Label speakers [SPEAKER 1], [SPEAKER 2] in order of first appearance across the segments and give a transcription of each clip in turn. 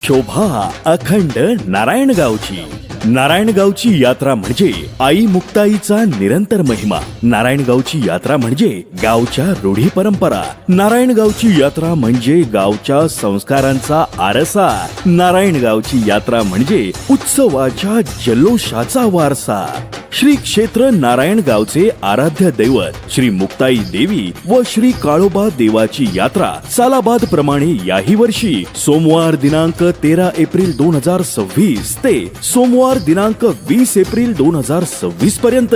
[SPEAKER 1] शोभा अखंड नारायणगावची। नारायणगावची यात्रा म्हणजे आई मुक्ताईचा निरंतर महिमा। नारायणगावची यात्रा म्हणजे गावच्या रूढी परंपरा। नारायणगावची यात्रा म्हणजे गावच्या संस्कारांचा आरसा। नारायणगावची यात्रा म्हणजे उत्सवाच्या जल्लोषाचा वारसा। श्री क्षेत्र नारायणगावचे आराध्य दैवत श्री मुक्ताई देवी व श्री काळोबा देवाची यात्रा सालाबाद प्रमाणे याही वर्षी सोमवार दिनांक 13 एप्रिल 2026 ते सोमवार दिनांक 20 एप्रिल 2026 पर्यंत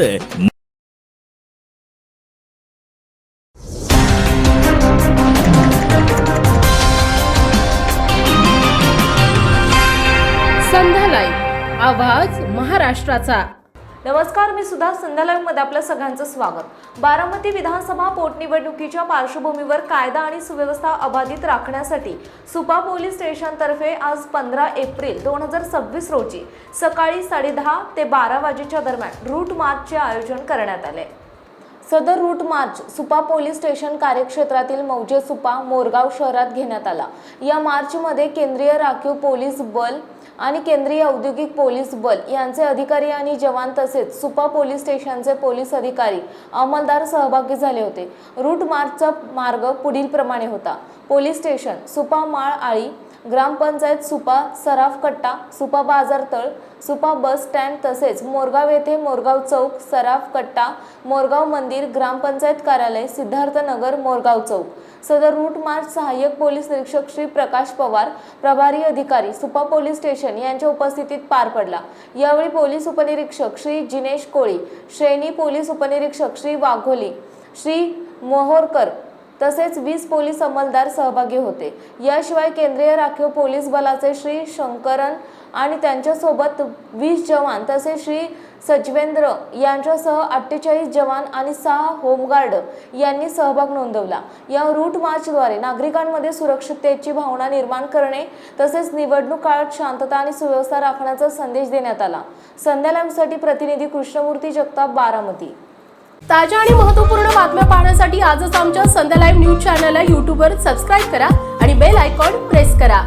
[SPEAKER 2] संध्या लाईव्ह, आवाज महाराष्ट्राचा।
[SPEAKER 3] नमस्कार, मी सुद्धा संध्या लाईव्हमध्ये आपलं सगळ्यांचं स्वागत। बारामती विधानसभा पोटनिवडणुकीच्या पार्श्वभूमीवर कायदा आणि सुव्यवस्था अबाधित राखण्यासाठी सुपा पोलीस स्टेशनतर्फे आज 15 एप्रिल 2026 रोजी सकाळी 10:30 ते 12 वाजेच्या दरम्यान रूट मार्चचे आयोजन करण्यात आले। सदर route march Supa police station कार्यक्षेत्रातील मौजे सुपा मोरगाव शहरात घेण्यात आला। या मार्चमध्ये केंद्रीय राखीव पोलीस बल आणि केंद्रीय औद्योगिक पोलीस बल यांचे अधिकारी आणि जवान तसेच सुपा पोलीस स्टेशनचे पोलीस अधिकारी अंमलदार सहभागी झाले होते। रूट मार्चचा मार्ग पुढील प्रमाणे होता। पोलीस स्टेशन, सुपा माळ आळी, ग्रामपंचायत सुपा सराफ कट्टा, सुपा बाजार तळ, सुपा बस स्टँड तसेच मोरगाव येथे मोरगाव चौक, सराफ कट्टा, मोरगाव मंदिर, ग्रामपंचायत कार्यालय, सिद्धार्थनगर, मोरगाव चौक। सदर रूट मार्च सहाय्यक पोलीस निरीक्षक श्री प्रकाश पवार, प्रभारी अधिकारी सुपा पोलीस स्टेशन यांच्या उपस्थितीत पार पडला। यावेळी पोलीस उपनिरीक्षक श्री जिनेश कोळी, श्रेणी पोलीस उपनिरीक्षक श्री वाघोली, श्री मोहोरकर तसेच 20 पोलीस अंमलदार सहभागी होते। याशिवाय केंद्रीय राखीव पोलीस बलाचे श्री शंकरन आणि त्यांच्यासोबत 20 जवान तसेच श्री सजवेंद्र यांच्यासह 48 जवान आणि 6 होमगार्ड यांनी सहभाग नोंदवला। या रूट मार्चद्वारे नागरिकांमध्ये सुरक्षिततेची भावना निर्माण करणे तसेच निवडणूक काळात शांतता आणि सुव्यवस्था राखण्याचा संदेश देण्यात आला। संध्या लाईव्हसाठी प्रतिनिधी कृष्णमूर्ती जगताप, बारामती।
[SPEAKER 2] ताज्या आणि महत्त्वपूर्ण बातम्या पाहण्यासाठी आजच आमच्या संध्या लाईव्ह न्यूज चॅनलला YouTube वर सबस्क्राईब करा आणि बेल आयकॉन प्रेस करा।